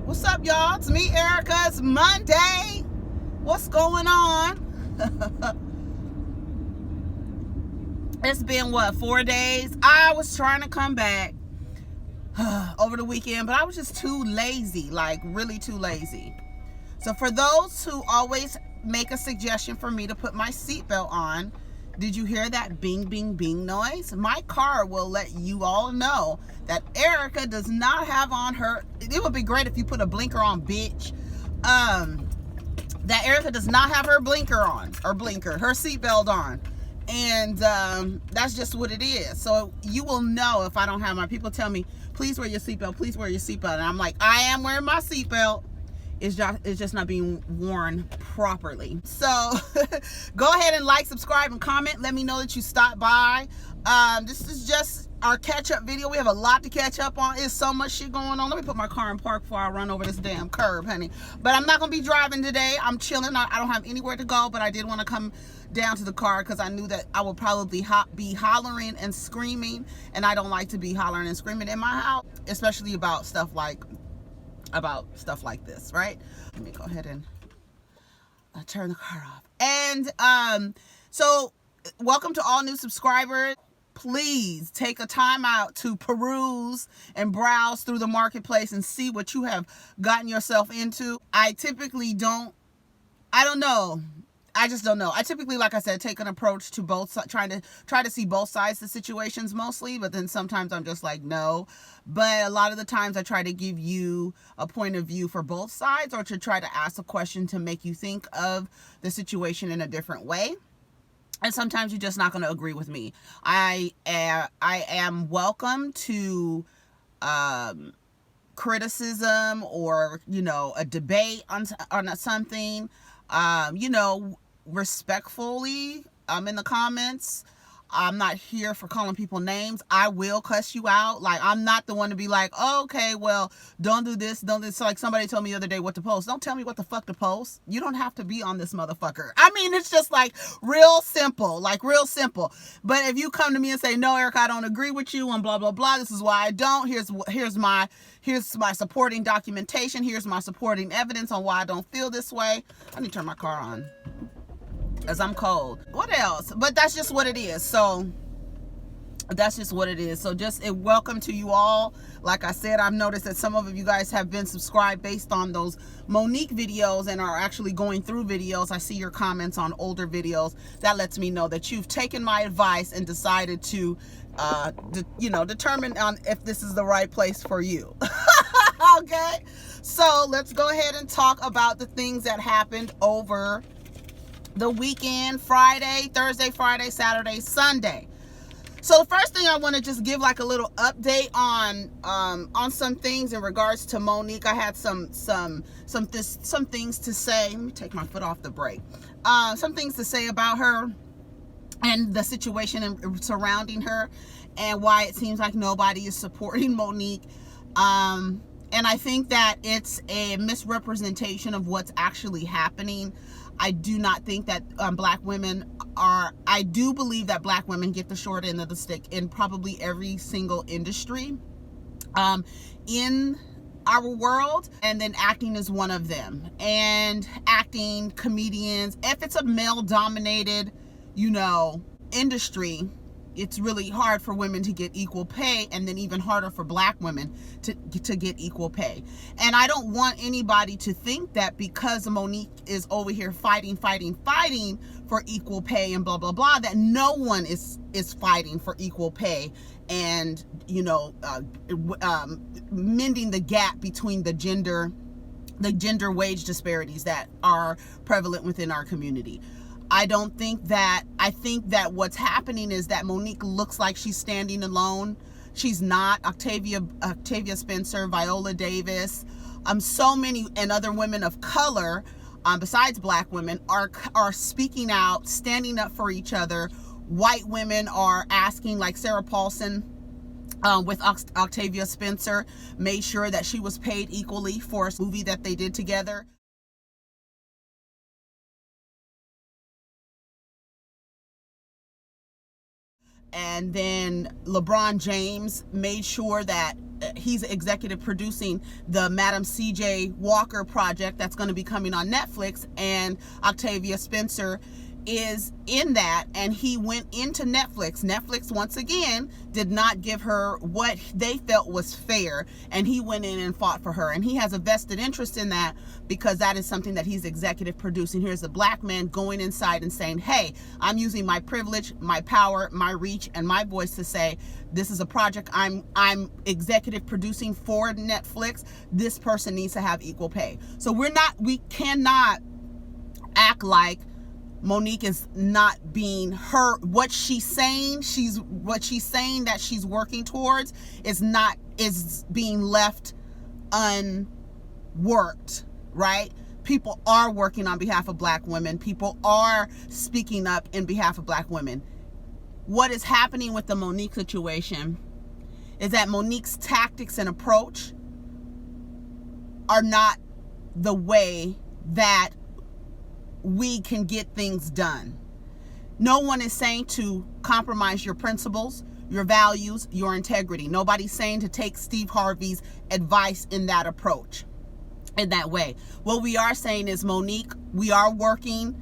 What's up, y'all? It's me, Erica. It's Monday. What's going on? It's been, 4 days? I was trying to come back over the weekend, but I was just too lazy, like really too lazy. So for those who always make a suggestion for me to put my seatbelt on, did you hear that bing, bing, bing noise? My car will let you all know that Erica does not have on her, it would be great if you put a blinker on, bitch. That Erica does not have her blinker on, her seatbelt on. And that's just what it is. So you will know if I don't have my, people tell me, please wear your seatbelt, please wear your seatbelt. And I'm like, I am wearing my seatbelt. It's just not being worn properly. So go ahead and like, subscribe, and comment. Let me know that you stopped by. This is just our catch-up video. We have a lot to catch up on. There's so much shit going on. Let me put my car in park before I run over this damn curb, honey. But I'm not going to be driving today. I'm chilling. I don't have anywhere to go, but I did want to come down to the car because I knew that I would probably be hollering and screaming, and I don't like to be hollering and screaming in my house, especially about stuff like this, right? Let me go ahead and turn the car off. And so welcome to all new subscribers. Please take a time out to peruse and browse through the marketplace and see what you have gotten yourself into. I typically don't know. I just don't know. I typically, like I said, take an approach to both, try to see both sides of situations mostly, but then sometimes I'm just like, no. But a lot of the times I try to give you a point of view for both sides, or to try to ask a question to make you think of the situation in a different way. And sometimes you're just not going to agree with me. I am welcome to criticism or, a debate on something. Respectfully, in the comments. I'm not here for calling people names. I will cuss you out. Like, I'm not the one to be like, oh, okay, well, don't do this, don't this. So like somebody told me the other day what to post. Don't tell me what the fuck to post. You don't have to be on this motherfucker. I mean, it's just like real simple. But if you come to me and say, no, Erica, I don't agree with you and blah, blah, blah, this is why I don't. Here's my supporting documentation. Here's my supporting evidence on why I don't feel this way. I need to turn my car on, because I'm cold. What else? But that's just what it is. So welcome to you all. Like I said, I've noticed that some of you guys have been subscribed based on those Monique videos and are actually going through videos. I see your comments on older videos. That lets me know that you've taken my advice and decided to determine on if this is the right place for you. Okay, so let's go ahead and talk about the things that happened over the weekend. Thursday, Friday, Saturday, Sunday. So the first thing I want to just give like a little update on some things in regards to Monique. I had some things to say. Let me take my foot off the brake. Some things to say about her and the situation surrounding her, and why it seems like nobody is supporting Monique. And I think that it's a misrepresentation of what's actually happening. I do not think that I do believe that black women get the short end of the stick in probably every single industry in our world, and then acting is one of them. And acting, comedians, if it's a male-dominated, industry, it's really hard for women to get equal pay, and then even harder for black women to get equal pay. And I don't want anybody to think that because Monique is over here fighting for equal pay and blah, blah, blah, that no one is fighting for equal pay and, mending the gap between the gender wage disparities that are prevalent within our community. I think that what's happening is that Monique looks like she's standing alone. She's not. Octavia Spencer, Viola Davis, so many and other women of color, besides black women, are speaking out, standing up for each other. White women are asking, like Sarah Paulson with Octavia Spencer, made sure that she was paid equally for a movie that they did together. And then LeBron James made sure that he's executive producing the Madam C.J. Walker project that's going to be coming on Netflix, and Octavia Spencer is in that, and he went into Netflix. Netflix, once again, did not give her what they felt was fair, and he went in and fought for her, and he has a vested interest in that because that is something that he's executive producing. Here's a black man going inside and saying, hey, I'm using my privilege, my power, my reach, and my voice to say, this is a project I'm executive producing for Netflix. This person needs to have equal pay. So we cannot act like Monique is not being her, what she's saying that she's working towards is being left unworked, right? People are working on behalf of black women. People are speaking up in behalf of black women. What is happening with the Monique situation is that Monique's tactics and approach are not the way that we can get things done. No one is saying to compromise your principles, your values, your integrity. Nobody's saying to take Steve Harvey's advice in that approach, in that way. What we are saying is, Monique, we are working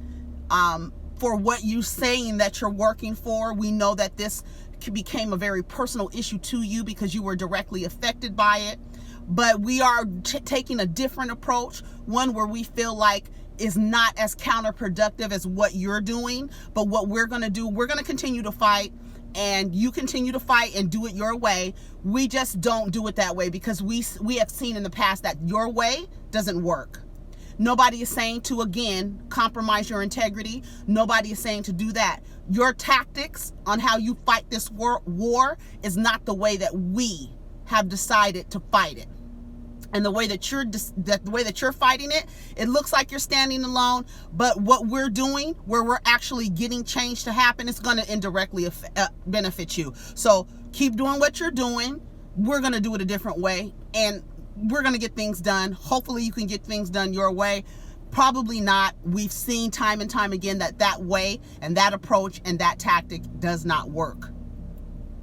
for what you're saying that you're working for. We know that this became a very personal issue to you because you were directly affected by it. But we are taking a different approach, one where we feel like is not as counterproductive as what you're doing. But what we're going to do, we're going to continue to fight, and you continue to fight and do it your way. We just don't do it that way because we have seen in the past that your way doesn't work. Nobody is saying to, again, compromise your integrity. Nobody is saying to do that. Your tactics on how you fight this war is not the way that we have decided to fight it. And the way that you're fighting it, it looks like you're standing alone. But what we're doing, where we're actually getting change to happen, is going to indirectly benefit you. So keep doing what you're doing. We're going to do it a different way, and we're going to get things done. Hopefully you can get things done your way. Probably not. We've seen time and time again that way and that approach and that tactic does not work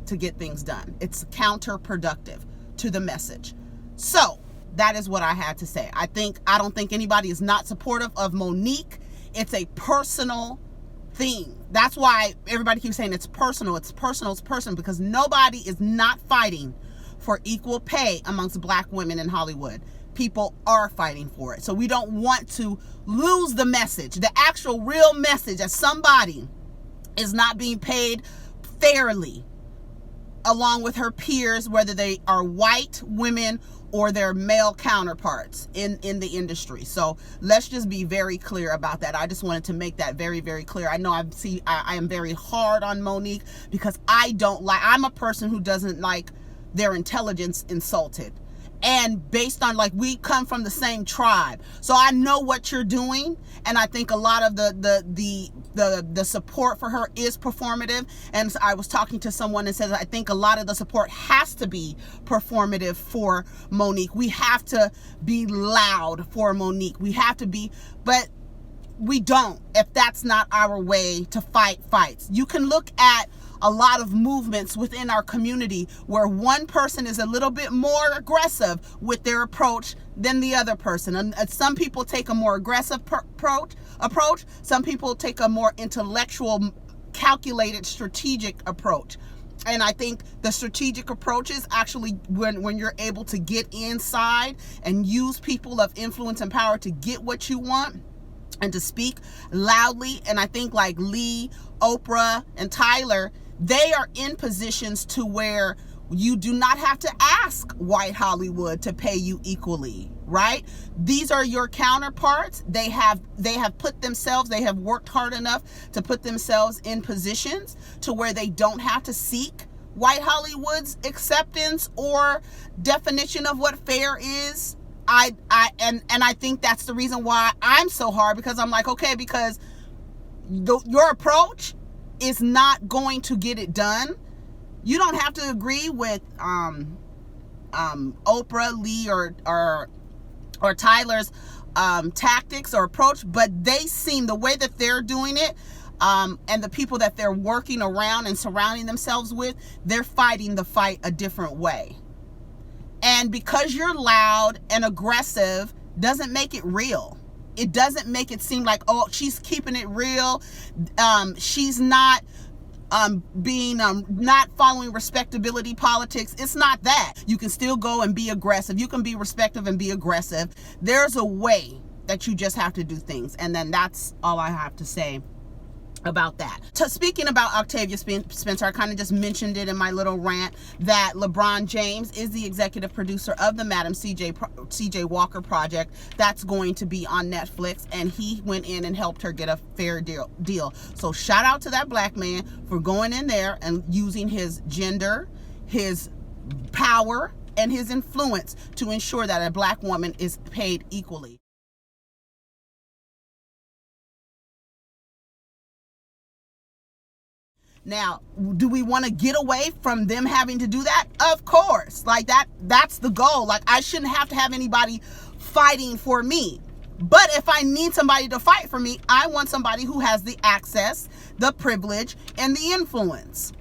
to get things done. It's counterproductive to the message. So that is what I had to say. I don't think anybody is not supportive of Monique. It's a personal thing. That's why everybody keeps saying it's personal. It's personal. It's personal, because nobody is not fighting for equal pay amongst black women in Hollywood. People are fighting for it. So we don't want to lose the message, the actual real message, that somebody is not being paid fairly along with her peers, whether they are white women or their male counterparts in the industry. So let's just be very clear about that. I just wanted to make that very, very clear. I know I am very hard on Monique because I'm a person who doesn't like their intelligence insulted. And based on, like, we come from the same tribe, so I know what you're doing, and I think a lot of the support for her is performative. And I was talking to someone and said, I think a lot of the support has to be performative for Monique. We have to be loud for Monique. We have to be, but we don't, if that's not our way to fight fights. You can look at a lot of movements within our community where one person is a little bit more aggressive with their approach than the other person. And some people take a more aggressive approach. Some people take a more intellectual, calculated, strategic approach. And I think the strategic approach is actually when you're able to get inside and use people of influence and power to get what you want and to speak loudly. And I think like Lee, Oprah, and Tyler, they are in positions to where you do not have to ask white Hollywood to pay you equally, right? These are your counterparts. They have worked hard enough to put themselves in positions to where they don't have to seek white Hollywood's acceptance or definition of what fair is. And I think that's the reason why I'm so hard, because I'm like, okay, because your approach is not going to get it done. You don't have to agree with Oprah, Lee, or Tyler's tactics or approach, but they seem, the way that they're doing it, and the people that they're working around and surrounding themselves with, they're fighting the fight a different way. And because you're loud and aggressive doesn't make it real. It doesn't make it seem like, oh, she's keeping it real. She's not not following respectability politics. It's not that. You can still go and be aggressive. You can be respectful and be aggressive. There's a way that you just have to do things. And then that's all I have to say about that. Speaking about Octavia Spencer, I kind of just mentioned it in my little rant that LeBron James is the executive producer of the Madam CJ Walker project that's going to be on Netflix, and he went in and helped her get a fair deal. So shout out to that black man for going in there and using his gender, his power, and his influence to ensure that a black woman is paid equally. Now, do we want to get away from them having to do that? Of course. Like that's the goal. Like, I shouldn't have to have anybody fighting for me. But if I need somebody to fight for me, I want somebody who has the access, the privilege, and the influence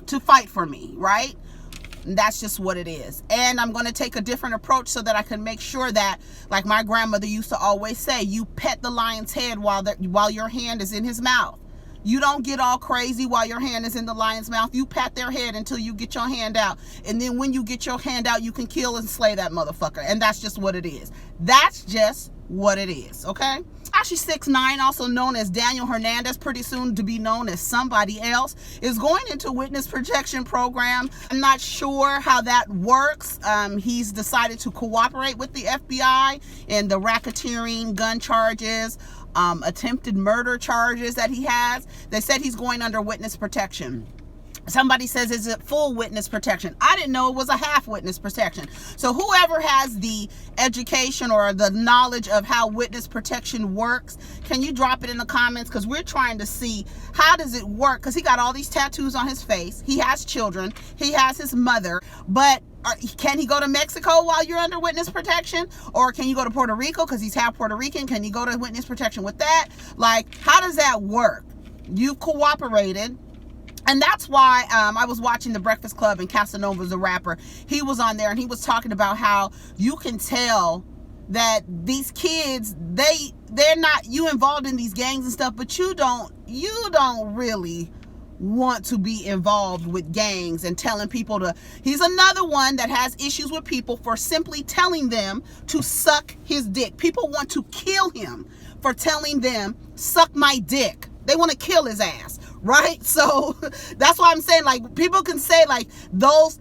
to fight for me, right? And that's just what it is. And I'm going to take a different approach so that I can make sure that, like my grandmother used to always say, you pet the lion's head while your hand is in his mouth. You don't get all crazy while your hand is in the lion's mouth. You pat their head until you get your hand out. And then when you get your hand out, you can kill and slay that motherfucker. And that's just what it is. That's just what it is, okay? Tekashi 6ix9ine, also known as Daniel Hernandez, pretty soon to be known as somebody else, is going into witness protection program. I'm not sure how that works. He's decided to cooperate with the FBI in the racketeering, gun charges, attempted murder charges that he has. They said he's going under witness protection. Somebody says, is it full witness protection? I didn't know it was a half witness protection. So whoever has the education or the knowledge of how witness protection works, can you drop it in the comments? Because we're trying to see, how does it work? Because he got all these tattoos on his face. He has children. He has his mother. But can he go to Mexico while you're under witness protection? Or can you go to Puerto Rico because he's half Puerto Rican? Can you go to witness protection with that? Like, how does that work? You cooperated. And that's why I was watching The Breakfast Club, and Casanova's a rapper. He was on there and he was talking about how you can tell that these kids, they're not, you involved in these gangs and stuff, but you don't really want to be involved with gangs and telling people to. He's another one that has issues with people for simply telling them to suck his dick. People want to kill him for telling them, suck my dick. They want to kill his ass, right? So that's why I'm saying, like, people can say, like, those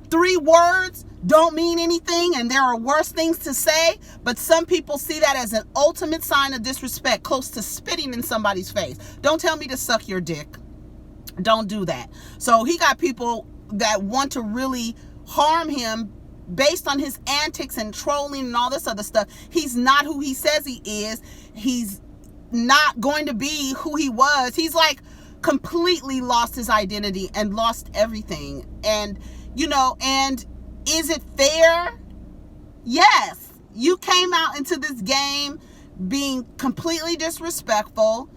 3 words don't mean anything and there are worse things to say, but some people see that as an ultimate sign of disrespect, close to spitting in somebody's face. Don't tell me to suck your dick. Don't do that. So he got people that want to really harm him based on his antics and trolling and all this other stuff. He's not who he says he is. He's not going to be who he was. He's like completely lost his identity and lost everything. And, you know, and is it fair? Yes. You came out into this game being completely disrespectful,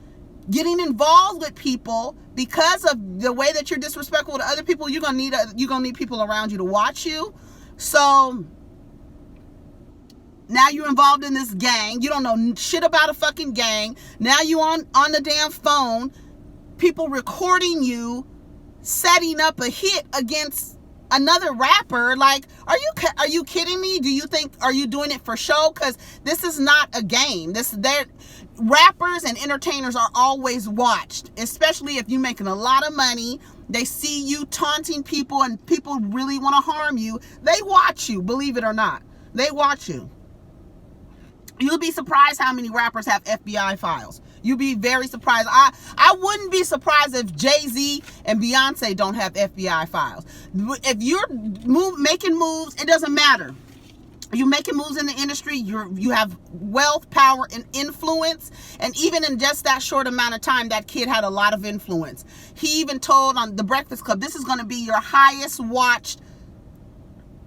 getting involved with people. Because of the way that you're disrespectful to other people, you're gonna need people around you to watch you. So now you're involved in this gang. You don't know shit about a fucking gang. Now you on the damn phone, people recording you setting up a hit against another rapper. Like, are you kidding me? Do you think, are you doing it for show? Because this is not a game. Rappers and entertainers are always watched, especially if you're making a lot of money. They see you taunting people and people really want to harm you. They watch you, believe it or not. They watch you. You'll be surprised how many rappers have FBI files. You'll be very surprised. I wouldn't be surprised if Jay-Z and Beyonce don't have FBI files. If you're making moves, it doesn't matter. You're making moves in the industry, you have wealth, power, and influence. And even in just that short amount of time, that kid had a lot of influence. He even told on The Breakfast Club, this is going to be your highest watched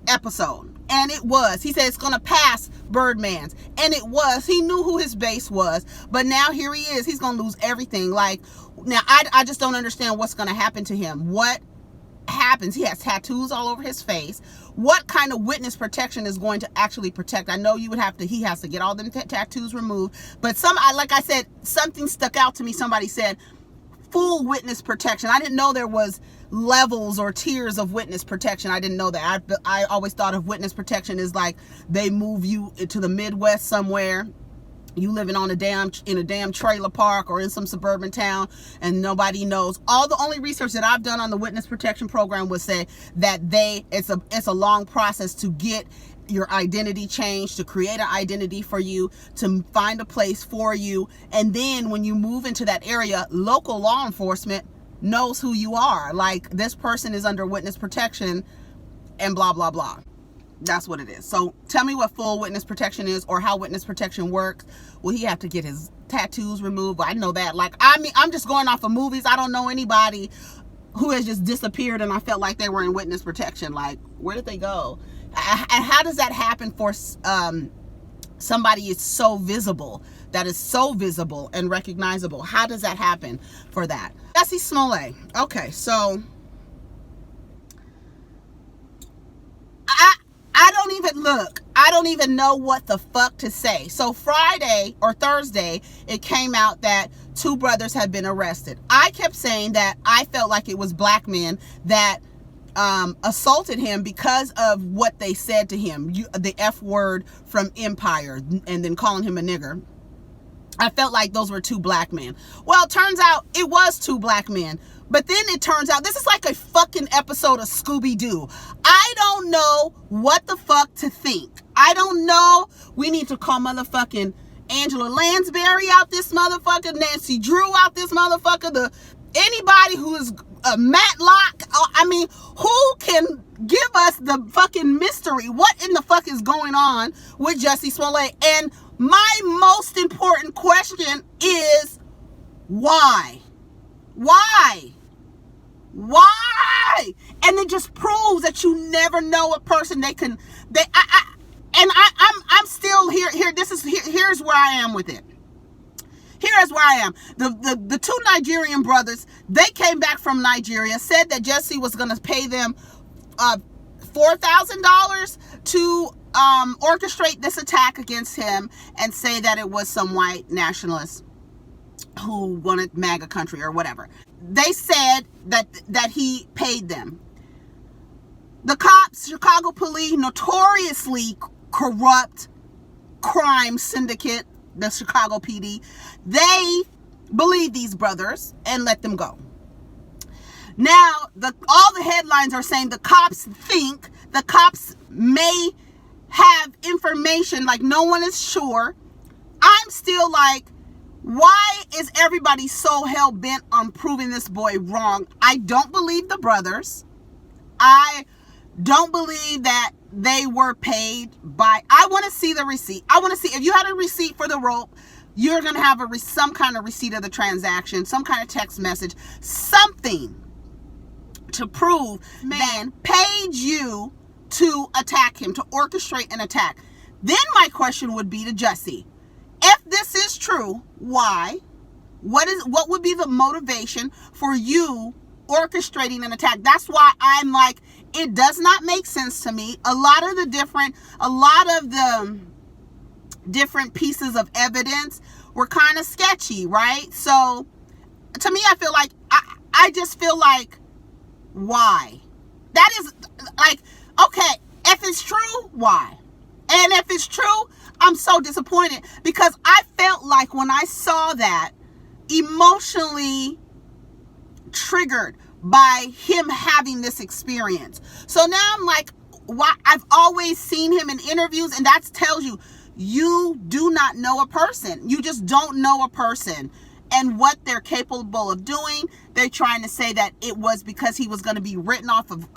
episode. And it was. He said it's going to pass Birdman's. And it was. He knew who his base was. But now here he is. He's going to lose everything. Like, now, I just don't understand what's going to happen to him. What happens? He has tattoos all over his face. What kind of witness protection is going to actually protect? I know you would have to, he has to get all them tattoos removed. But like I said, something stuck out to me. Somebody said, full witness protection. I didn't know there was levels or tiers of witness protection. I didn't know that. I always thought of witness protection as like they move you to the Midwest somewhere, you living in a damn trailer park or in some suburban town, and nobody knows. The only research that I've done on the witness protection program would say that it's a long process to get your identity changed, to create an identity for you, to find a place for you, and then when you move into that area, local law enforcement knows who you are. Like, this person is under witness protection and blah blah blah. That's what it is. So tell me what full witness protection is, or how witness protection works. Will he have to get his tattoos removed? I know that. Like, I mean, I'm just going off of movies. I don't know anybody who has just disappeared and I felt like they were in witness protection. Like, where did they go? And how does that happen for somebody is so visible, that is so visible and recognizable? How does that happen for that? Jussie Smollett. Okay, so I don't even know what the fuck to say. So Friday or Thursday, it came out that 2 brothers had been arrested. I kept saying that I felt like it was black men that assaulted him because of what they said to him, the F word from Empire, and then calling him a nigger. I felt like those were 2 black men. Well, it turns out it was 2 black men. But then it turns out this is like a fucking episode of Scooby-Doo. I don't know what the fuck to think. I don't know. We need to call motherfucking Angela Lansbury out this motherfucker, Nancy Drew out this motherfucker, anybody who is Matlock. I mean, who can give us the fucking mystery? What in the fuck is going on with Jussie Smollett? And my most important question is, why? Why? Why? And it just proves that you never know a person. I'm still here. Here's where I am with it. Here's where I am. The 2 Nigerian brothers, they came back from Nigeria, said that Jussie was going to pay them $4,000 to orchestrate this attack against him, and say that it was some white nationalists who wanted MAGA country or whatever. They said that he paid them. The cops, Chicago police, notoriously corrupt crime syndicate, the Chicago PD, they believe these brothers and let them go. Now, all the headlines are saying the cops may have information, like no one is sure. I'm still like, why is everybody so hell-bent on proving this boy wrong? I don't believe the brothers. I don't believe that they were paid by... I want to see the receipt. I want to see, if you had a receipt for the rope, you're going to have some kind of receipt of the transaction, some kind of text message, something to prove man paid you to attack him, to orchestrate an attack. Then my question would be to Jussie, if this is true, why? What would be the motivation for you orchestrating an attack? That's why I'm like, it does not make sense to me. A lot of the different pieces of evidence were kind of sketchy, right? So to me, I feel like, I just feel like, why? That is like, okay, if it's true, why? And if it's true, I'm so disappointed, because I felt like when I saw that, emotionally triggered by him having this experience. So now I'm like, why? I've always seen him in interviews, and that tells you, you do not know a person. You just don't know a person and what they're capable of doing. They're trying to say that it was because he was going to be written off of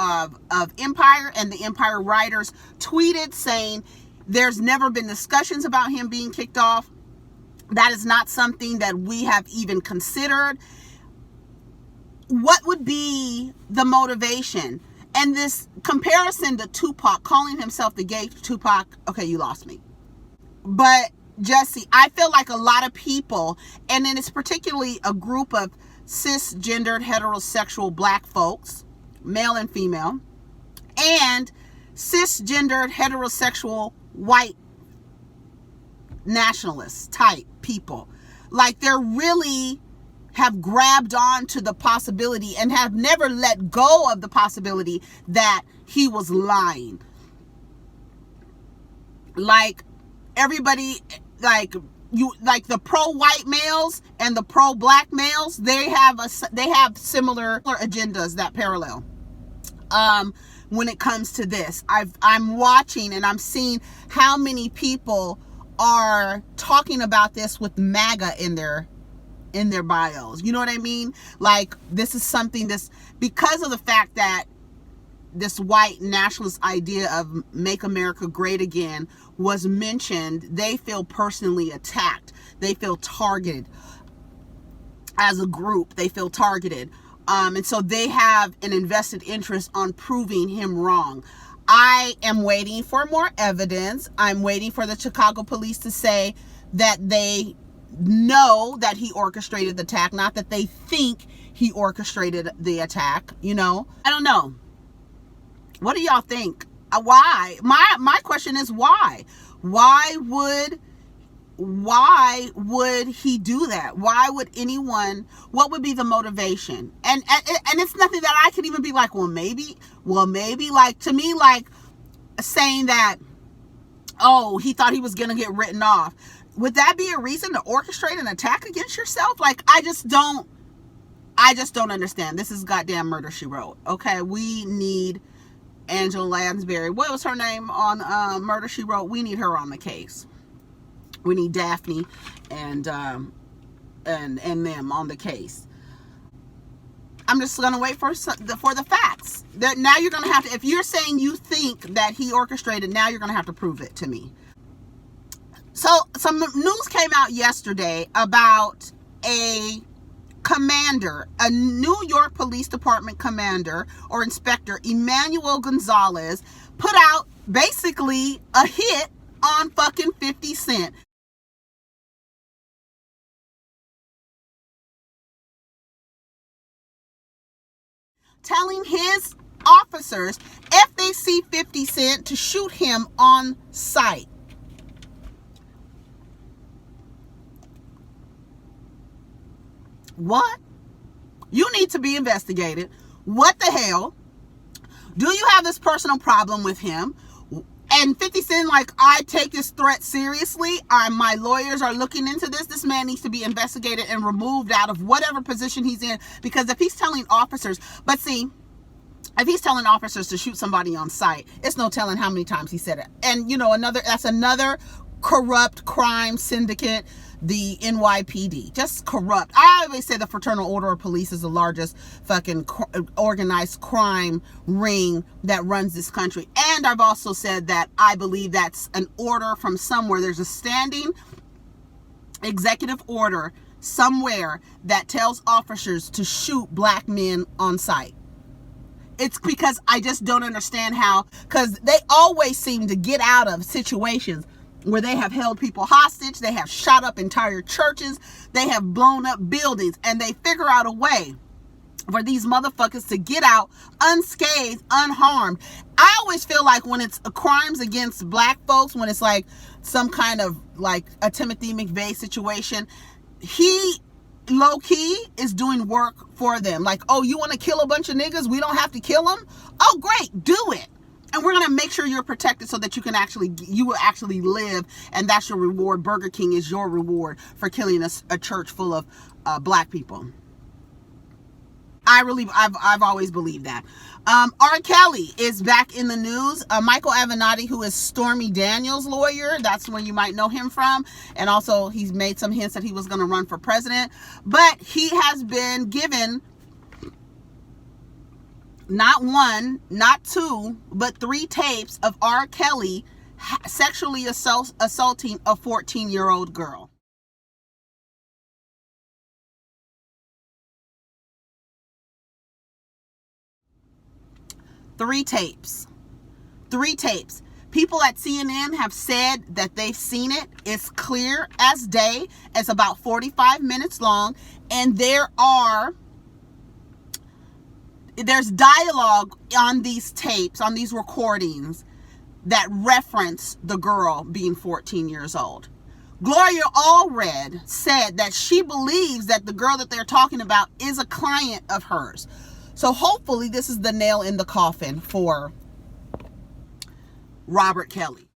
Empire, and the Empire writers tweeted saying there's never been discussions about him being kicked off. That is not something that we have even considered. What would be the motivation? And this comparison to Tupac, calling himself the gay Tupac, okay, you lost me. But Jussie, I feel like a lot of people, and then it's particularly a group of cisgendered heterosexual black folks, male and female, and cisgendered heterosexual white nationalist type people, like they're really have grabbed on to the possibility and have never let go of the possibility that he was lying. Like everybody, like the pro-white males and the pro-black males, they have similar agendas that parallel. When it comes to this, I'm watching and I'm seeing how many people are talking about this with MAGA in their bios. You know what I mean? Like, this is something that's because of the fact that this white nationalist idea of make America great again was mentioned, they feel personally attacked. They feel targeted as a group. They feel targeted. And so they have an invested interest on proving him wrong. I am waiting for more evidence. I'm waiting for the Chicago police to say that they know that he orchestrated the attack, not that they think he orchestrated the attack. You know, I don't know. What do y'all think? Why? My question is why? Why would he do that? Why would anyone? What would be the motivation? And it's nothing that I could even be like, well maybe, like, to me, like saying that, oh, he thought he was gonna get written off. Would that be a reason to orchestrate an attack against yourself? Like, I just don't understand. This is goddamn Murder, She Wrote. Okay, we need Angela Lansbury. What was her name on Murder, She Wrote? We need her on the case. We need Daphne and them on the case. I'm just gonna wait for the facts. Now you're gonna have to. If you're saying you think that he orchestrated, now you're gonna have to prove it to me. So some news came out yesterday about a commander, a New York Police Department commander or inspector, Emmanuel Gonzalez, put out basically a hit on fucking 50 Cent. Telling his officers, if they see 50 Cent, to shoot him on sight. What? You need to be investigated. What the hell? Do you have this personal problem with him? And 50 Cent, like, I take this threat seriously. My lawyers are looking into this. This man needs to be investigated and removed out of whatever position he's in. Because if he's telling officers, but see, if he's telling officers to shoot somebody on sight, it's no telling how many times he said it. And, you know, that's another corrupt crime syndicate, the NYPD. Just corrupt. I always say the Fraternal Order of Police is the largest fucking organized crime ring that runs this country. And I've also said that I believe that's an order from somewhere. There's a standing executive order somewhere that tells officers to shoot black men on sight. It's because I just don't understand how, because they always seem to get out of situations where they have held people hostage, they have shot up entire churches, they have blown up buildings, and they figure out a way for these motherfuckers to get out unscathed, unharmed. I always feel like when it's crimes against black folks, when it's like some kind of like a Timothy McVeigh situation, he low-key is doing work for them. Like, oh, you want to kill a bunch of niggas? We don't have to kill them? Oh, great, do it. And we're going to make sure you're protected so that you will actually live, and that's your reward. Burger King is your reward for killing a church full of black people. I've always believed that. R. Kelly is back in the news. Michael Avenatti, who is Stormy Daniels' lawyer, that's where you might know him from. And also he's made some hints that he was going to run for president. But he has been given not one, not two, but 3 tapes of R. Kelly sexually assaulting a 14-year-old girl. 3 tapes. 3 tapes. People at CNN have said that they've seen it. It's clear as day. It's about 45 minutes long. And there's dialogue on these tapes, on these recordings, that reference the girl being 14 years old. Gloria Allred said that she believes that the girl that they're talking about is a client of hers. So hopefully this is the nail in the coffin for Robert Kelly.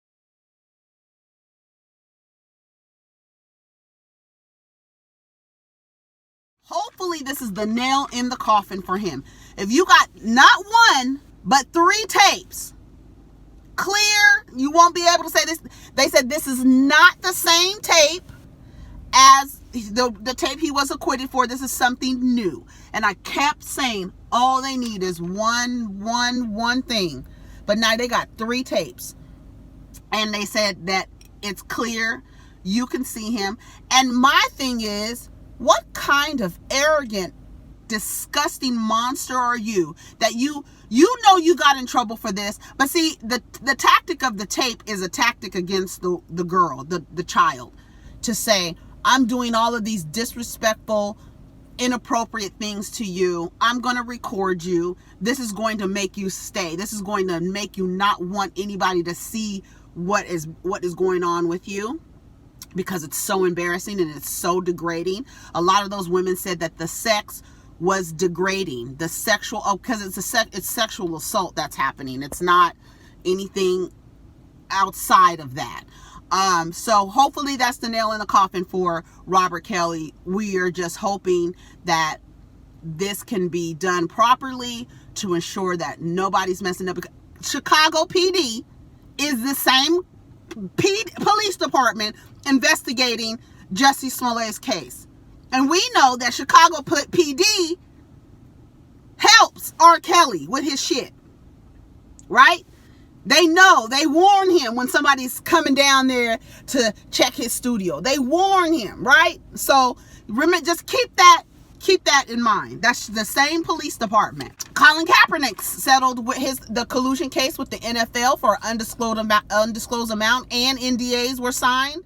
Hopefully this is the nail in the coffin for him. If you got not 1, but 3 tapes, clear, you won't be able to say this. They said this is not the same tape as the tape he was acquitted for. This is something new. And I kept saying all they need is one thing. But now they got 3 tapes. And they said that it's clear. You can see him. And my thing is, what kind of arrogant, disgusting monster are you that you know you got in trouble for this? But see, the tactic of the tape is a tactic against the girl, the child, to say, I'm doing all of these disrespectful, inappropriate things to you. I'm going to record you. This is going to make you stay. This is going to make you not want anybody to see what is going on with you, because it's so embarrassing and it's so degrading. A lot of those women said that the sex was degrading. The sexual, because it's sexual assault that's happening. It's not anything outside of that. So hopefully that's the nail in the coffin for Robert Kelly. We are just hoping that this can be done properly to ensure that nobody's messing up. Chicago PD is the same police department investigating Jussie Smollett's case. And we know that Chicago PD helps R. Kelly with his shit. Right? They know. They warn him when somebody's coming down there to check his studio. They warn him, right? So remember, just keep that in mind. That's the same police department. Colin Kaepernick settled with the collusion case with the NFL for an undisclosed amount, and NDAs were signed.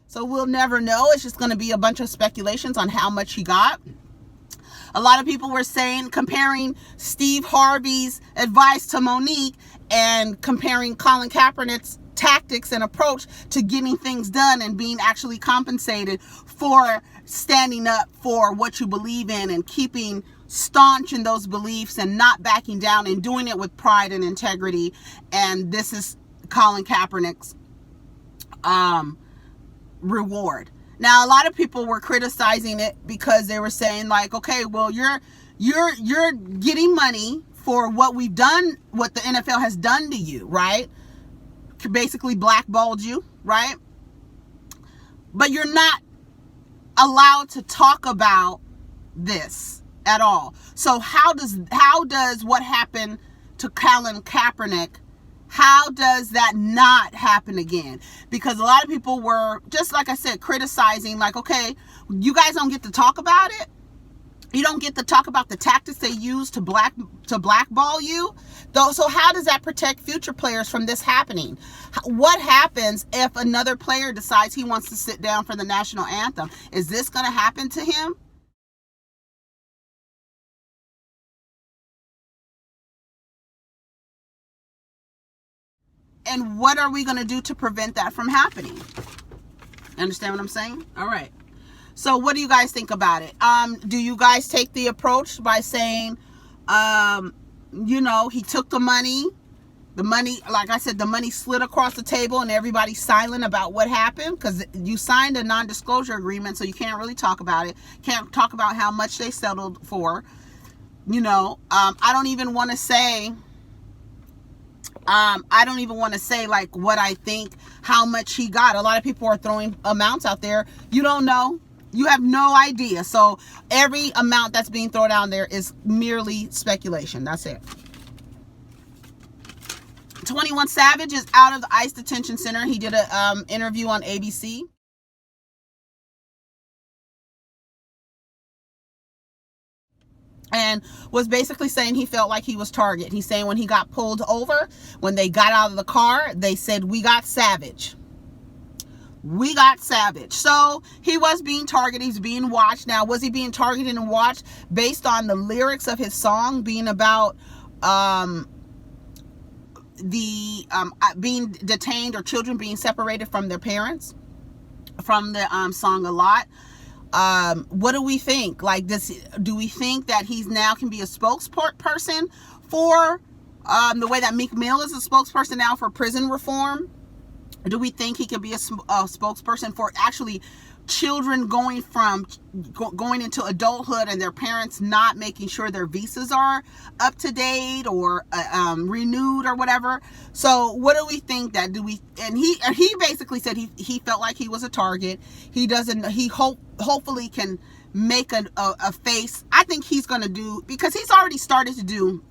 So we'll never know. It's just going to be a bunch of speculations on how much he got. A lot of people were saying, comparing Steve Harvey's advice to Monique and comparing Colin Kaepernick's tactics and approach to getting things done and being actually compensated for standing up for what you believe in and keeping staunch in those beliefs and not backing down and doing it with pride and integrity. And this is Colin Kaepernick's reward. Now, a lot of people were criticizing it because they were saying, like, okay, well, you're getting money for what we've done, what the NFL has done to you, right? Basically blackballed you, right? But you're not allowed to talk about this at all. So how does what happened to Colin Kaepernick, how does that not happen again? Because a lot of people were, just like I said, criticizing, like, okay, you guys don't get to talk about it. You don't get to talk about the tactics they use to blackball you. So how does that protect future players from this happening? What happens if another player decides he wants to sit down for the national anthem? Is this going to happen to him? And what are we going to do to prevent that from happening? Understand what I'm saying? All right. So what do you guys think about it? Do you guys take the approach by saying, he took the money, like I said, the money slid across the table and everybody's silent about what happened because you signed a non-disclosure agreement, so you can't really talk about it. Can't talk about how much they settled for. I don't even want to say, like, what I think, how much he got. A lot of people are throwing amounts out there. You don't know. You have no idea. So every amount that's being thrown out there is merely speculation. That's it. 21 Savage is out of the ICE detention center. He did an interview on ABC. and was basically saying he felt like he was targeted. He's saying when he got pulled over, when they got out of the car, they said, "We got savage. We got savage." So he was being targeted. He's being watched. Now, was he being targeted and watched based on the lyrics of his song being about being detained or children being separated from their parents from the song A Lot? What do we think? Like, do we think that he's now can be a spokesperson for the way that Meek Mill is a spokesperson now for prison reform? Do we think he can be a spokesperson for actually children going into adulthood and their parents not making sure their visas are up to date or renewed or whatever? So what do we think that and he basically said he felt like he was a target. He hopefully can make a face. I think he's going to do, because he's already started to do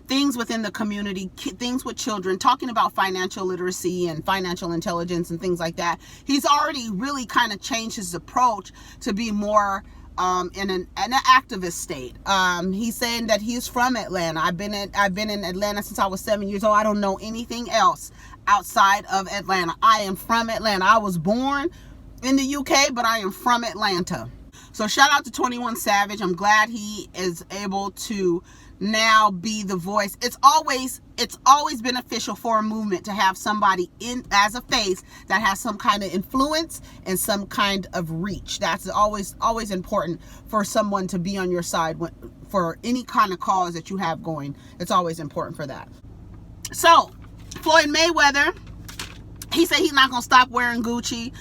things within the community, things with children, talking about financial literacy and financial intelligence and things like that. He's already really kind of changed his approach to be more in an activist state. He's saying that he's from Atlanta. I've been in Atlanta since I was 7 years old. I don't know anything else outside of Atlanta. I am from Atlanta. I was born in the UK, but I am from Atlanta. So shout out to 21 Savage. I'm glad he is able to now be the voice. It's always beneficial for a movement to have somebody in as a face that has some kind of influence and some kind of reach. That's always important for someone to be on your side for any kind of cause that you have going. It's always important for that. So Floyd Mayweather, he said he's not gonna stop wearing Gucci.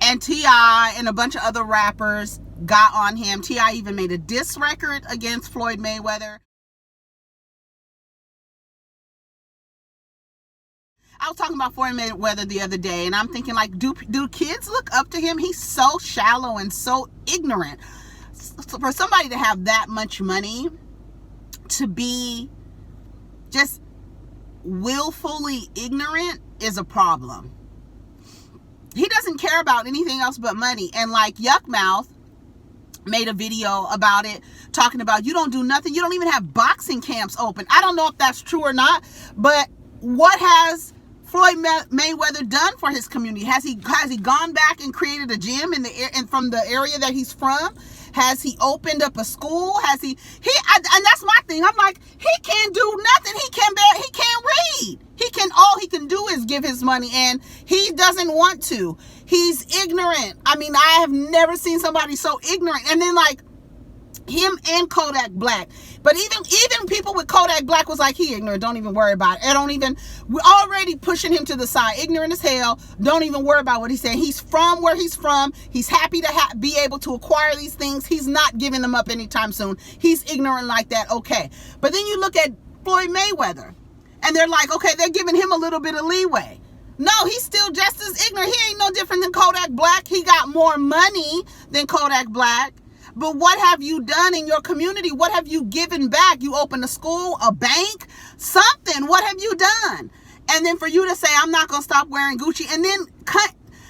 And T.I. and a bunch of other rappers got on him. T.I. even made a diss record against Floyd Mayweather. I was talking about Floyd Mayweather the other day, and I'm thinking, like, do kids look up to him? He's so shallow and so ignorant. So for somebody to have that much money, to be just willfully ignorant is a problem. He doesn't care about anything else but money. And like Yuck Mouth made a video about it, talking about, you don't do nothing. You don't even have boxing camps open. I don't know if that's true or not, but what has Floyd Mayweather done for his community? Has he gone back and created a gym from the area that he's from? Has he opened up a school? And that's my thing. I'm like, he can't do nothing. He can't read. All he can do is give his money, and he doesn't want to. He's ignorant. I mean, I have never seen somebody so ignorant. And then like him and Kodak Black. But even people with Kodak Black was like, he ignorant, don't even worry about it. We're already pushing him to the side. Ignorant as hell. Don't even worry about what he's saying. He's from where he's from. He's happy to be able to acquire these things. He's not giving them up anytime soon. He's ignorant like that. Okay. But then you look at Floyd Mayweather, and they're like, okay, they're giving him a little bit of leeway. No, he's still just as ignorant. He ain't no different than Kodak Black. He got more money than Kodak Black. But what have you done in your community? What have you given back? You opened a school, a bank, something. What have you done? And then for you to say, I'm not going to stop wearing Gucci. And then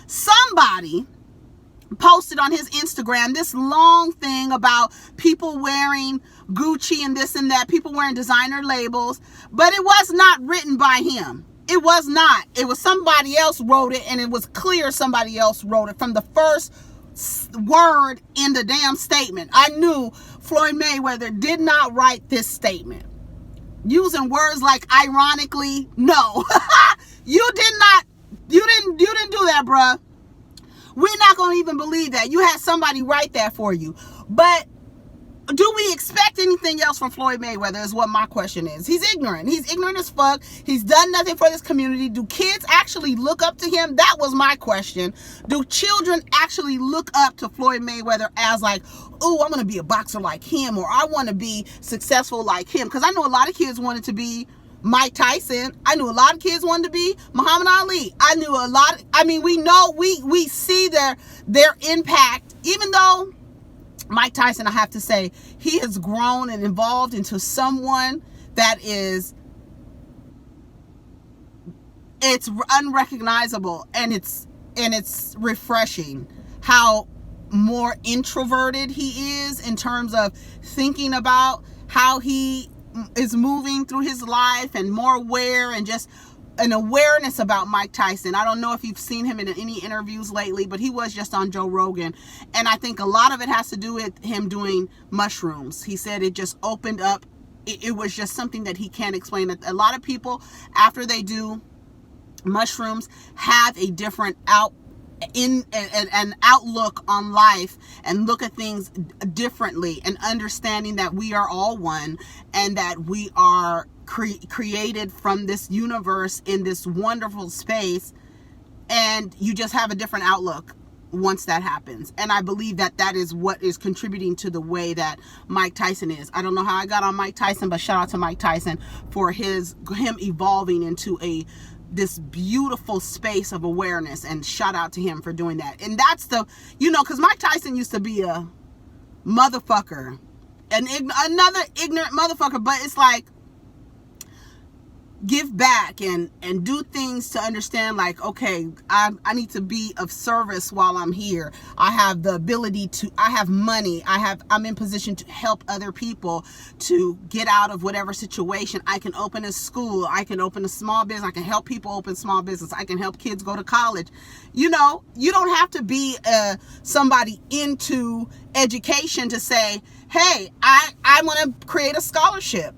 somebody posted on his Instagram this long thing about people wearing Gucci and this and that, people wearing designer labels. But it was not written by him. It was not. It was somebody else wrote it, and it was clear somebody else wrote it from the first word in the damn statement. I knew Floyd Mayweather did not write this statement using words like ironically. No. you didn't do that, bruh. We're not gonna even believe that. You had somebody write that for you. But do we expect anything else from Floyd Mayweather is what my question is. He's ignorant. He's ignorant as fuck. He's done nothing for this community. Do kids actually look up to him? That was my question. Do children actually look up to Floyd Mayweather as like, oh, I'm going to be a boxer like him, or I want to be successful like him? Because I know a lot of kids wanted to be Mike Tyson. I knew a lot of kids wanted to be Muhammad Ali. We know, we see their impact, even though Mike Tyson, I have to say, he has grown and evolved into someone that it's unrecognizable, and it's refreshing how more introverted he is in terms of thinking about how he is moving through his life, and more aware, and just an awareness about Mike Tyson. I don't know if you've seen him in any interviews lately, but he was just on Joe Rogan. And I think a lot of it has to do with him doing mushrooms. He said it just opened up. It was just something that he can't explain. A lot of people, after they do mushrooms, have a different an outlook on life, and look at things differently, and understanding that we are all one, and that we are created from this universe in this wonderful space, and you just have a different outlook once that happens. And I believe that that is what is contributing to the way that Mike Tyson is. I don't know how I got on Mike Tyson, but shout out to Mike Tyson for him evolving into this beautiful space of awareness, and shout out to him for doing that. And that's because Mike Tyson used to be a motherfucker, another ignorant motherfucker, but it's like, give back and do things to understand, like, okay, I need to be of service while I'm here. I have the ability I have money, I'm in position to help other people to get out of whatever situation. I can open a school, I can open a small business, I can help people open small business, I can help kids go to college. You don't have to be somebody into education to say, hey, I want to create a scholarship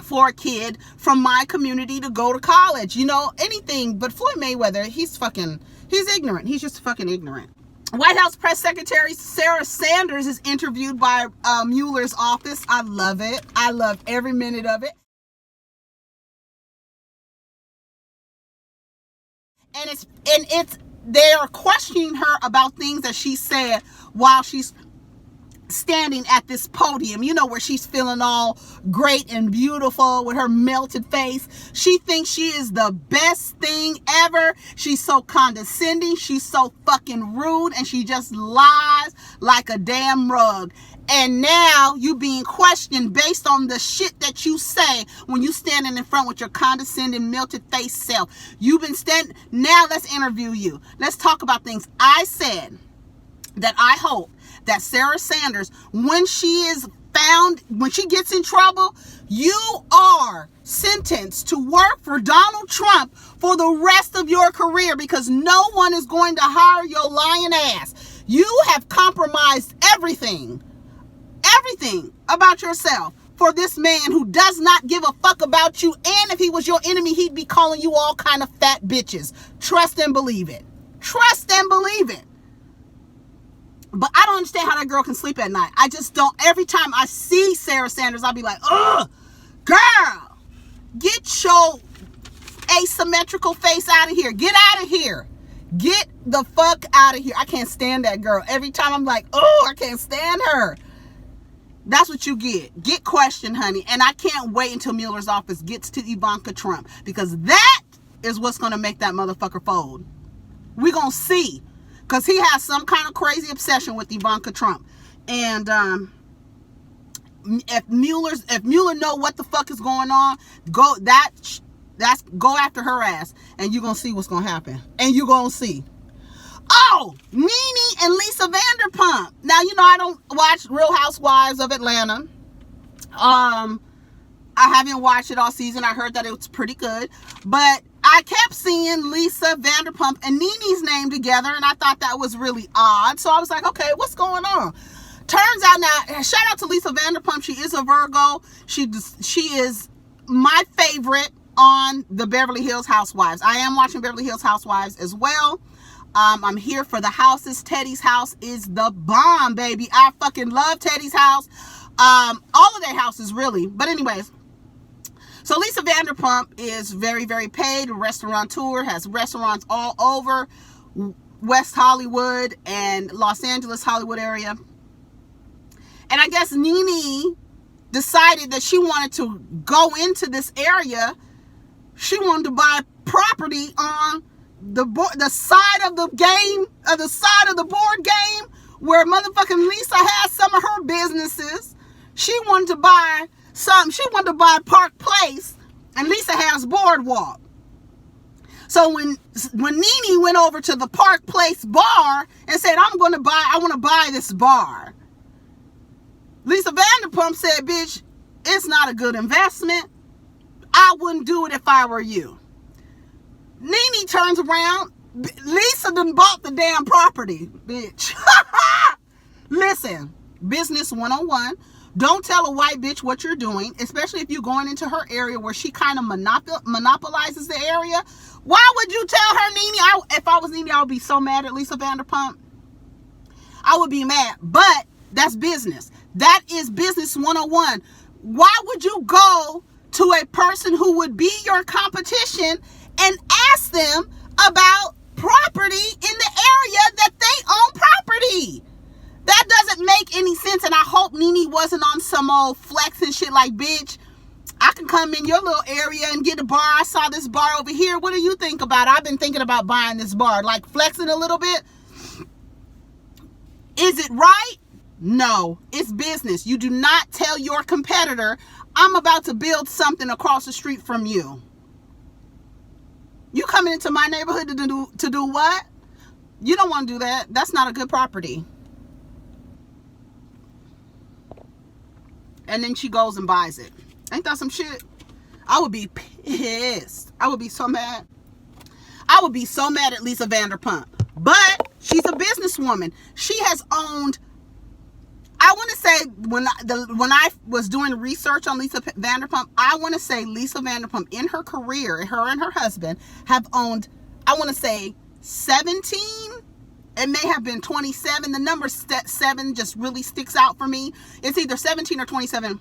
for a kid from my community to go to college, anything. But Floyd Mayweather, he's ignorant. He's just fucking ignorant. White House Press Secretary Sarah Sanders is interviewed by Mueller's office. I love it. I love every minute of it. And they are questioning her about things that she said while she's standing at this podium, where she's feeling all great and beautiful with her melted face. She thinks she is the best thing ever. She's so condescending. She's so fucking rude, and she just lies like a damn rug. And now you being questioned based on the shit that you say when you standing in front with your condescending, melted face self. You've been standing. Now let's interview you. Let's talk about things. I said that I hope that Sarah Sanders, when she gets in trouble, you are sentenced to work for Donald Trump for the rest of your career, because no one is going to hire your lying ass. You have compromised everything about yourself for this man who does not give a fuck about you. And if he was your enemy, he'd be calling you all kind of fat bitches. Trust and believe it. Trust and believe it. But I don't understand how that girl can sleep at night. I just don't. Every time I see Sarah Sanders, I'll be like, ugh, girl, get your asymmetrical face out of here. Get out of here. Get the fuck out of here. I can't stand that girl. Every time I'm like, oh, I can't stand her. That's what you get. Get questioned, honey. And I can't wait until Mueller's office gets to Ivanka Trump, because that is what's going to make that motherfucker fold. We're going to see. Because he has some kind of crazy obsession with Ivanka Trump. And if Mueller know what the fuck is going on, go after her ass, and you're going to see what's going to happen. And you're going to see. Oh, Nene and Lisa Vanderpump. Now, I don't watch Real Housewives of Atlanta. I haven't watched it all season. I heard that it was pretty good. But I kept seeing Lisa Vanderpump and Nene's name together, and I thought that was really odd. So I was like, okay, what's going on? Turns out now, shout out to Lisa Vanderpump. She is a Virgo. She is my favorite on the Beverly Hills Housewives. I am watching Beverly Hills Housewives as well. I'm here for the houses. Teddy's house is the bomb, baby. I fucking love Teddy's house. All of their houses, really. But anyways, so Lisa Vanderpump is very, very paid, restaurateur, has restaurants all over West Hollywood and Los Angeles, Hollywood area. And I guess Nene decided that she wanted to go into this area. She wanted to buy property on the side of the game, the side of the board game, where motherfucking Lisa has some of her businesses. She wanted to buy Park Place, and Lisa has Boardwalk. So when when Nene went over to the Park Place bar and said, I want to buy this bar, Lisa Vanderpump said, bitch, it's not a good investment. I wouldn't do it if I were you. Nene turns around. Lisa done bought the damn property, bitch. Listen, business 101. Don't tell a white bitch what you're doing, especially if you're going into her area where she kind of monopolizes the area. Why would you tell her, Nene? If I was Nene, I would be so mad at Lisa Vanderpump. I would be mad. But that's business. That is business 101. Why would you go to a person who would be your competition and ask them about property in the area that they own property? That doesn't make any sense. And I hope Nene wasn't on some old flex and shit like, bitch, I can come in your little area and get a bar. I saw this bar over here. What do you think about it? I've been thinking about buying this bar. Like flexing a little bit. Is it right? No, it's business. You do not tell your competitor, I'm about to build something across the street from you. You coming into my neighborhood to do what? You don't want to do that. That's not a good property. And then she goes and buys it. Ain't that some shit? I would be pissed. I would be so mad. I would be so mad at Lisa Vanderpump. But she's a businesswoman. She has owned, I want to say, when I was doing research on Lisa Vanderpump, I want to say Lisa Vanderpump in her career, her and her husband have owned, I want to say 17. It may have been 27. The number 7 just really sticks out for me. It's either 17 or 27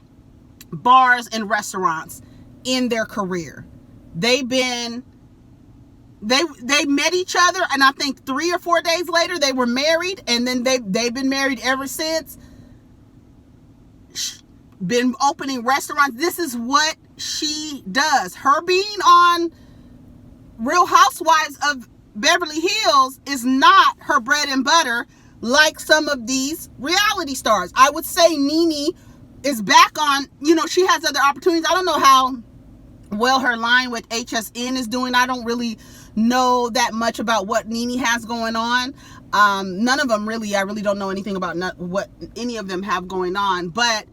bars and restaurants in their career. They met each other, and I think 3 or 4 days later they were married, and then they've been married ever since. Been opening restaurants. This is what she does. Her being on Real Housewives of Beverly Hills is not her bread and butter like some of these reality stars. I would say Nene is back on, she has other opportunities. I don't know how well her line with HSN is doing. I don't really know that much about what Nene has going on. None of them really. I really don't know anything about what any of them have going on. But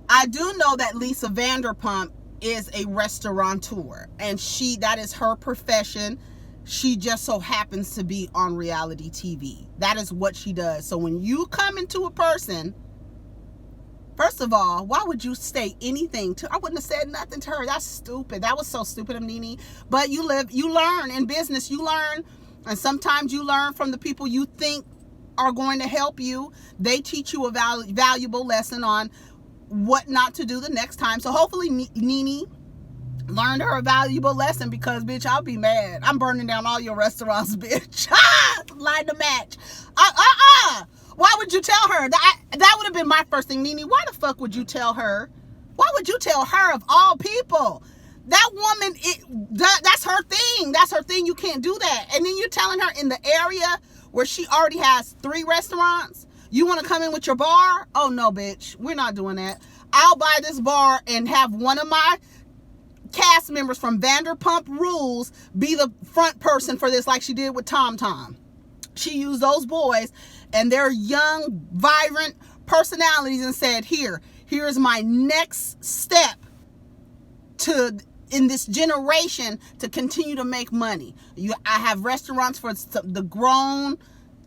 I do know that Lisa Vanderpump is a restaurateur, and that is her profession. She just so happens to be on reality TV. That is what she does. So when you come into a person, first of all, why would you say anything to? I wouldn't have said nothing to her. That's stupid. That was so stupid of Nene. But you learn in business. You learn, and sometimes you learn from the people you think are going to help you. They teach you a valuable lesson on what not to do the next time. So hopefully Nene learned her a valuable lesson, because, bitch, I'll be mad. I'm burning down all your restaurants, bitch. Line to match. Why would you tell her? That would have been my first thing, Nene. Why the fuck would you tell her? Why would you tell her of all people? That woman, that's her thing. That's her thing. You can't do that. And then you're telling her in the area where she already has 3 restaurants, you want to come in with your bar? Oh, no, bitch. We're not doing that. I'll buy this bar and have one of my cast members from Vanderpump Rules be the front person for this, like she did with Tom Tom. She used those boys and their young, vibrant personalities and said, here's my next step in this generation to continue to make money. I have restaurants for the grown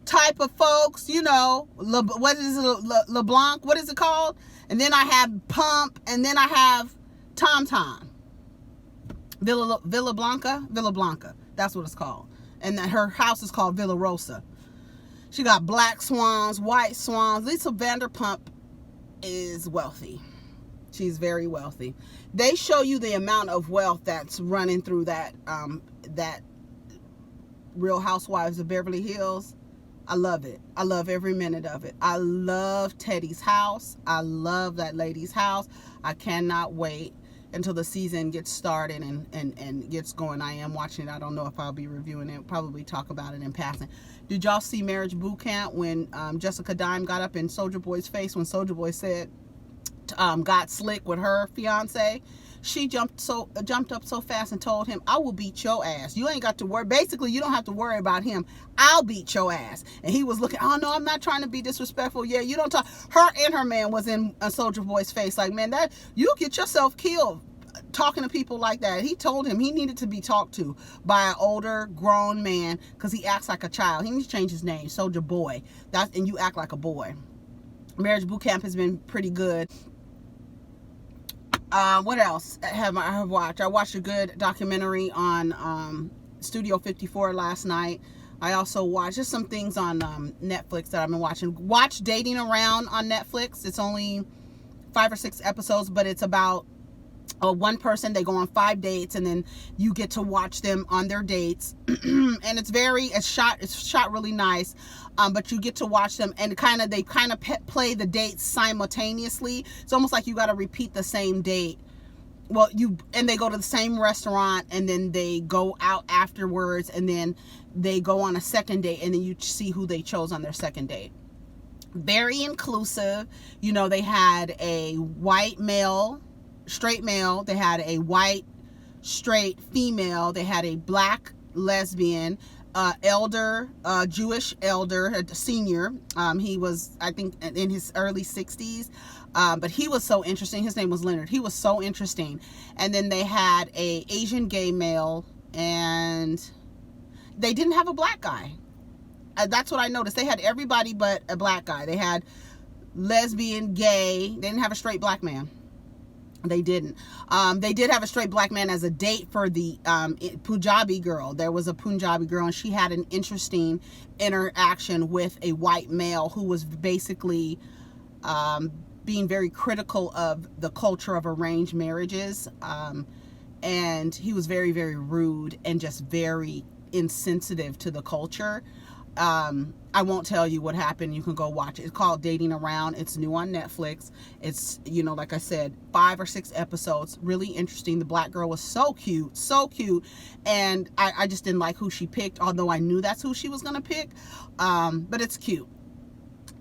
type of folks, what is it, LeBlanc, what is it called? And then I have Pump, and then I have Tom Tom. Villa Blanca, that's what it's called. And her house is called Villa Rosa. She got black swans, white swans. Lisa Vanderpump is wealthy. She's very wealthy. They show you the amount of wealth that's running through that Real Housewives of Beverly Hills. I love it. I love every minute of it. I love Teddy's house. I love that lady's house. I cannot wait until the season gets started and gets going. I am watching it. I don't know if I'll be reviewing it. Probably talk about it in passing. Did y'all see Marriage Boot Camp when Jessica Dime got up in Soulja Boy's face when Soulja Boy said got slick with her fiance, she jumped up so fast and told him, I will beat your ass. You ain't got to worry. Basically, you don't have to worry about him. I'll beat your ass. And he was looking, oh no, I'm not trying to be disrespectful. Yeah, you don't talk. Her and her man was in a Soulja Boy's face like, man, that you get yourself killed talking to people like that. He told him he needed to be talked to by an older grown man because he acts like a child. He needs to change his name, Soulja Boy. And you act like a boy. Marriage Boot Camp has been pretty good. What else have I watched? I watched a good documentary on Studio 54 last night. I also watched just some things on Netflix that I've been watching. Watch Dating Around on Netflix. It's only 5 or 6 episodes, but it's about one person. They go on 5 dates, and then you get to watch them on their dates. And it's shot really nice. But you get to watch them, and they play the dates simultaneously. It's almost like you got to repeat the same date. Well, they go to the same restaurant, and then they go out afterwards, and then they go on a second date, and then you see who they chose on their second date. Very inclusive. You know, they had a white male, straight male. They had a white, straight female. They had a black lesbian, elder, Jewish elder, a senior. He was, I think, in his early 60s. But he was so interesting. His name was Leonard. He was so interesting. And then they had a Asian gay male, and they didn't have a black guy. That's what I noticed. They had everybody but a black guy. They had lesbian, gay. They didn't have a straight black man. They didn't. They did have a straight black man as a date for the Punjabi girl. There was a Punjabi girl, and she had an interesting interaction with a white male who was basically being very critical of the culture of arranged marriages. And he was very, very rude and just very insensitive to the culture. I won't tell you what happened. You can go watch it. It's called Dating Around. It's new on Netflix. It's, like I said, 5 or 6 episodes. Really interesting. The black girl was so cute, so cute. And I just didn't like who she picked, although I knew that's who she was going to pick. But it's cute.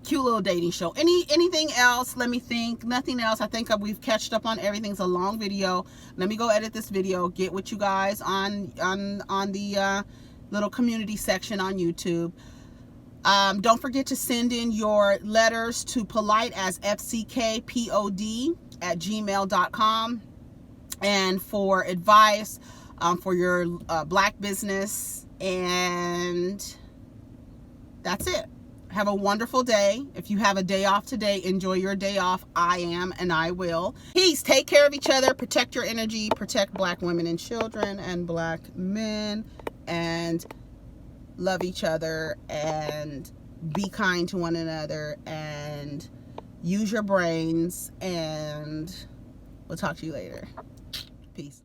Cute little dating show. Anything else? Let me think. Nothing else. I think we've catched up on everything. It's a long video. Let me go edit this video. Get with you guys on the little community section on YouTube. Don't forget to send in your letters to polite@fckpod@gmail.com, and for advice for your black business. And that's it. Have a wonderful day. If you have a day off today, enjoy your day off. I am, and I will. Peace. Take care of each other. Protect your energy. Protect black women and children and black men. And love each other. And be kind to one another. And use your brains. And we'll talk to you later. Peace.